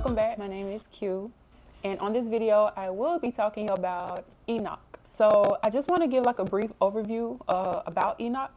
Welcome back. My name is Q, and on this video I will be talking about Enoch. So I just want to give like a brief overview about Enoch.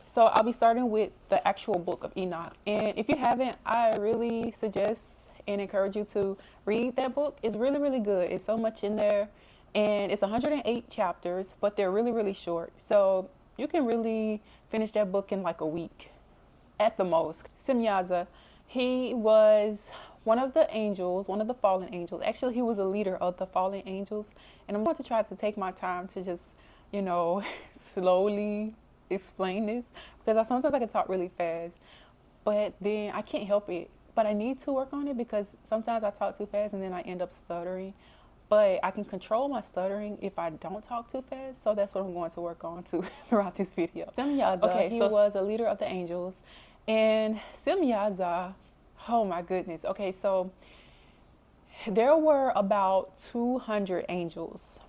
So I'll be starting with the actual book of Enoch, and if you haven't, I really suggest and encourage you to read that book. It's really good. It's so much in there, and it's 108 chapters, but they're really short, so you can really finish that book in like a week at the most. Semyaza, he was one of the angels, one of the fallen angels. Actually, he was a leader of the fallen angels. And I'm going to try to take my time to just, slowly explain this, because sometimes I can talk really fast, but then I can't help it. But I need to work on it because sometimes I talk too fast and then I end up stuttering. But I can control my stuttering if I don't talk too fast. So that's what I'm going to work on too throughout this video. Semyaza, he was a leader of the angels. And Semyaza, oh my goodness. Okay, so there were about 200 angels.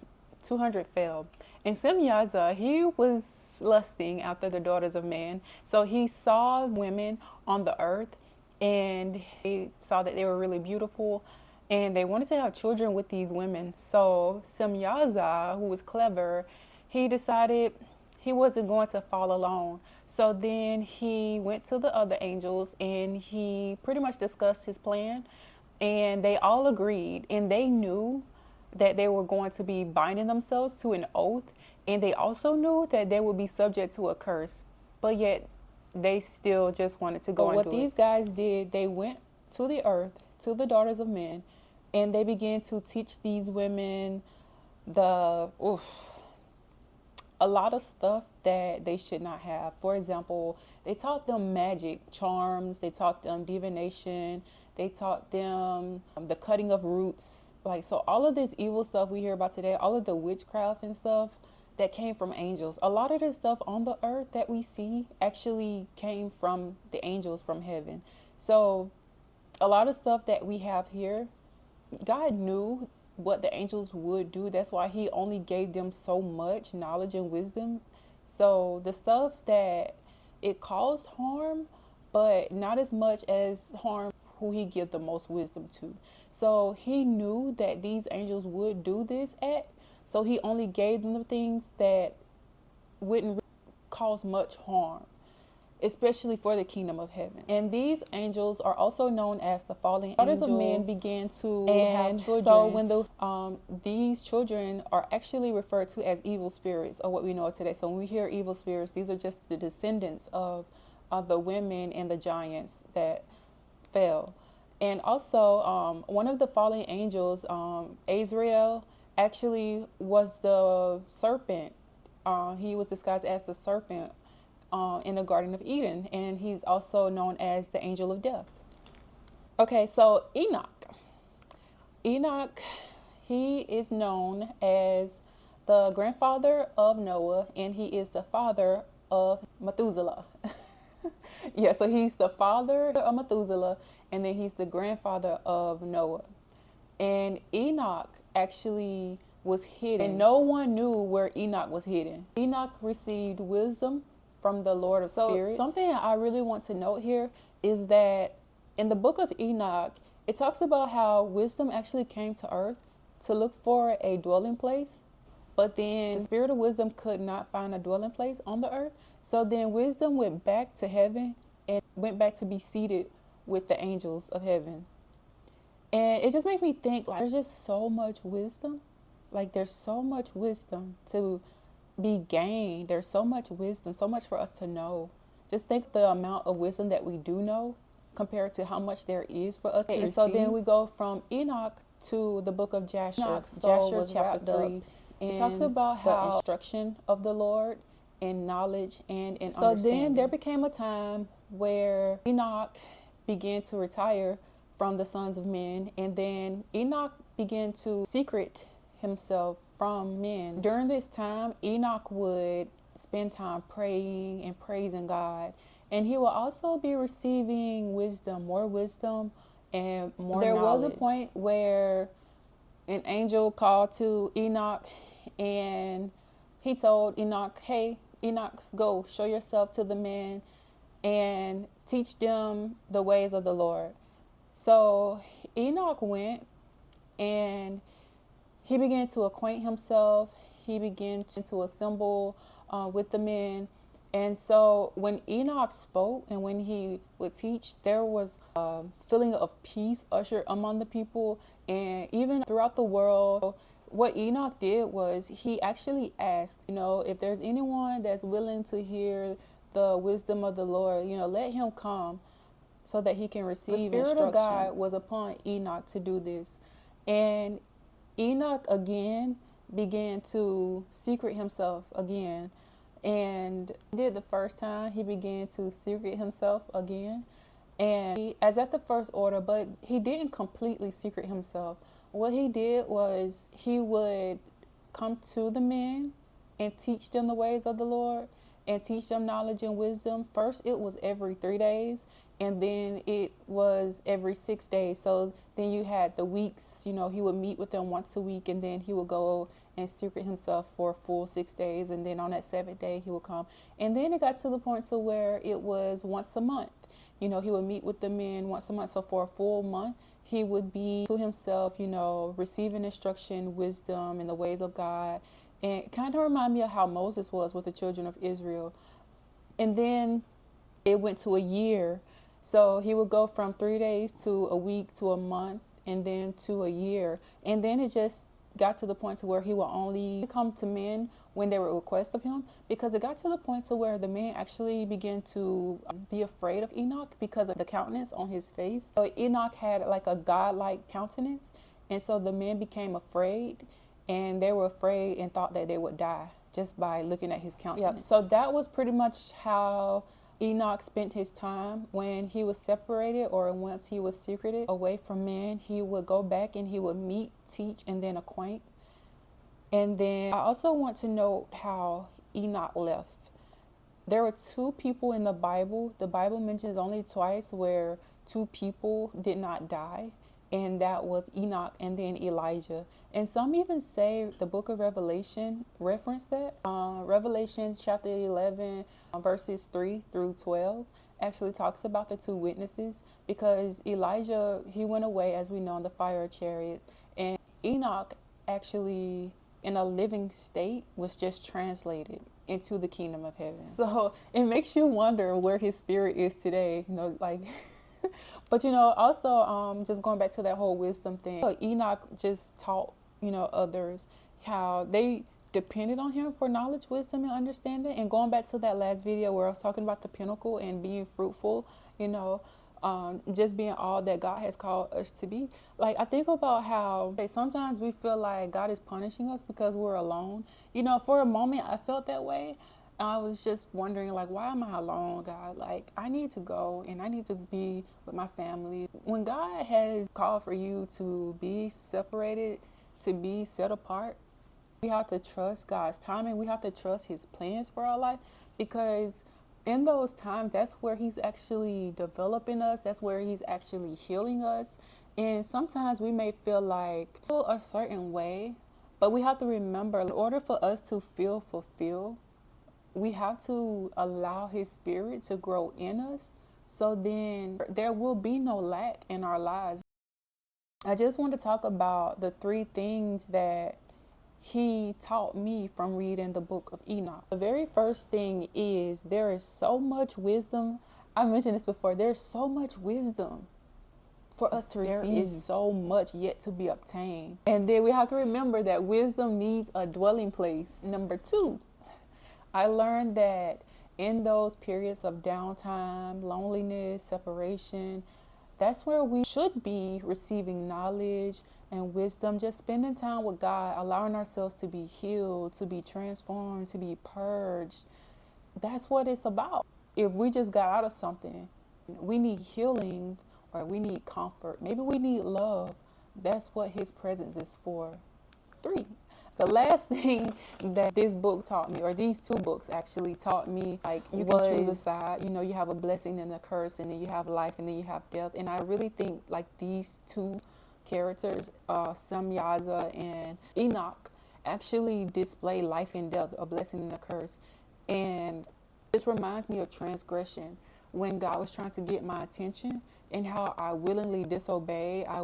200 fell. And Semyaza, he was lusting after the daughters of man. So he saw women on the earth and he saw that they were really beautiful and they wanted to have children with these women. So Semyaza, who was clever, he decided he wasn't going to fall alone. So then he went to the other angels and he pretty much discussed his plan, and they all agreed, and they knew that they were going to be binding themselves to an oath, and they also knew that they would be subject to a curse, but yet they still just wanted to go and do it. What these guys did, they went to the earth, to the daughters of men, and they began to teach these women a lot of stuff that they should not have. For example, they taught them magic, charms, they taught them divination, they taught them the cutting of roots. So all of this evil stuff we hear about today, all of the witchcraft and stuff that came from angels. A lot of this stuff on the earth that we see actually came from the angels from heaven. So a lot of stuff that we have here, God knew what the angels would do. That's why he only gave them so much knowledge and wisdom. So the stuff that it caused harm, but not as much as harm who he give the most wisdom to. So he knew that these angels would do this so he only gave them the things that wouldn't cause much harm, especially for the kingdom of heaven. And these angels are also known as the fallen angels. Daughters of men began to have children. So when these children are actually referred to as evil spirits, or what we know today. So when we hear evil spirits, these are just the descendants of the women and the giants that fell. And also one of the fallen angels, Azrael, actually was the serpent. He was disguised as the serpent in the Garden of Eden, and he's also known as the angel of death. Okay, so Enoch, he is known as the grandfather of Noah, and he is the father of Methuselah. Yeah, so he's the father of Methuselah, and then he's the grandfather of Noah. And Enoch actually was hidden, and no one knew where Enoch was hidden. Enoch received wisdom from the Lord of Spirits. Something I really want to note here is that in the book of Enoch, it talks about how wisdom actually came to earth to look for a dwelling place, but then the spirit of wisdom could not find a dwelling place on the earth. So then wisdom went back to heaven and went back to be seated with the angels of heaven. And it just made me think, there's just so much wisdom. There's so much wisdom to be gained. There's so much wisdom, so much for us to know. Just think the amount of wisdom that we do know compared to how much there is for us to receive. So then we go from Enoch to the book of Jasher. Jasher Chapter 3. It talks about how the instruction of the Lord and knowledge and understanding. So then there became a time where Enoch began to retire from the sons of men, and then Enoch began to secret himself from men. During this time, Enoch would spend time praying and praising God, and he will also be receiving wisdom, more wisdom and more knowledge. There was a point where an angel called to Enoch, and he told Enoch, hey, Enoch, go show yourself to the men and teach them the ways of the Lord. So Enoch went and he began to acquaint himself. He began to assemble with the men. And so when Enoch spoke and when he would teach, there was a feeling of peace ushered among the people. And even throughout the world, what Enoch did was he actually asked, if there's anyone that's willing to hear the wisdom of the Lord, let him come so that he can receive instruction. The Spirit of God was upon Enoch to do this. And Enoch again began to secret himself again. And did the first time he began to secret himself again. And as at the first order, but he didn't completely secret himself. What he did was he would come to the men and teach them the ways of the Lord and teach them knowledge and wisdom. First, it was every 3 days, and then it was every 6 days. So then you had the weeks, he would meet with them once a week, and then he would go and secret himself for a full 6 days. And then on that 7th day, he would come. And then it got to the point to where it was once a month. He would meet with the men once a month. So for a full month, he would be to himself, receiving instruction, wisdom, in the ways of God. And it kind of remind me of how Moses was with the children of Israel. And then it went to a year. So he would go from 3 days to a week to a month and then to a year. And then it just got to the point to where he will only come to men when they would request of him, because it got to the point to where the men actually began to be afraid of Enoch because of the countenance on his face. So Enoch had like a godlike countenance, and so the men became afraid, and they were afraid and thought that they would die just by looking at his countenance. Yeah. So that was pretty much how Enoch spent his time when he was separated, or once he was secreted away from men. He would go back and he would meet, teach, and then acquaint. And then I also want to note how Enoch left. There were 2 people in the Bible. The Bible mentions only twice where 2 people did not die, and that was Enoch and then Elijah. And some even say the book of Revelation referenced that. Revelation chapter 11, verses 3 through 12 actually talks about the 2 witnesses, because Elijah, he went away, as we know, in the fire chariots, and Enoch actually, in a living state, was just translated into the kingdom of heaven. So it makes you wonder where his spirit is today, but also just going back to that whole wisdom thing, Enoch just taught others how they depended on him for knowledge, wisdom, and understanding. And going back to that last video where I was talking about the pinnacle and being fruitful, just being all that God has called us to be. Like, I think about how sometimes we feel like God is punishing us because we're alone. For a moment I felt that way. I was just wondering, like, why am I alone, God? Like, I need to go and I need to be with my family. When God has called for you to be separated, to be set apart, we have to trust God's timing. We have to trust his plans for our life, because in those times, that's where he's actually developing us. That's where he's actually healing us. And sometimes we may feel like a certain way, but we have to remember, in order for us to feel fulfilled, we have to allow his spirit to grow in us. So then there will be no lack in our lives. I just want to talk about the 3 things that he taught me from reading the book of Enoch. The very first thing is, there is so much wisdom. I mentioned this before. There's so much wisdom for us to receive. There is so much yet to be obtained. And then we have to remember that wisdom needs a dwelling place. Number 2, I learned that in those periods of downtime, loneliness, separation, that's where we should be receiving knowledge and wisdom, just spending time with God, allowing ourselves to be healed, to be transformed, to be purged. That's what it's about. If we just got out of something, we need healing, or we need comfort. Maybe we need love. That's what his presence is for. 3, the last thing that this book taught me, or these 2 books actually taught me, like, you can choose a side. You have a blessing and a curse, and then you have life, and then you have death. And I really think, like, these 2 characters, Samyaza and Enoch, actually display life and death, a blessing and a curse. And this reminds me of transgression. When God was trying to get my attention, and how I willingly disobeyed. I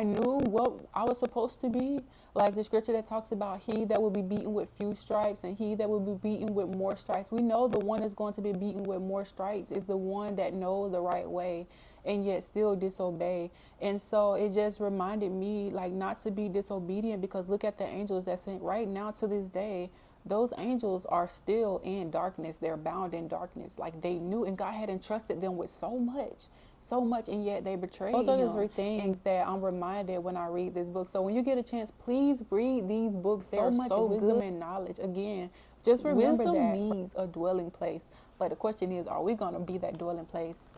knew what I was supposed to be. Like the scripture that talks about he that will be beaten with few stripes and he that will be beaten with more stripes. We know the one that's going to be beaten with more stripes is the one that knows the right way and yet still disobey. And so it just reminded me like not to be disobedient, because look at the angels that's in right now to this day. Those angels are still in darkness. They're bound in darkness. Like they knew, and God had entrusted them with so much, and yet they betrayed him. Those are the three things that I'm reminded when I read this book. So when you get a chance, please read these books. They're so wisdom and knowledge. Again, just remember wisdom that needs a dwelling place. But the question is, are we going to be that dwelling place?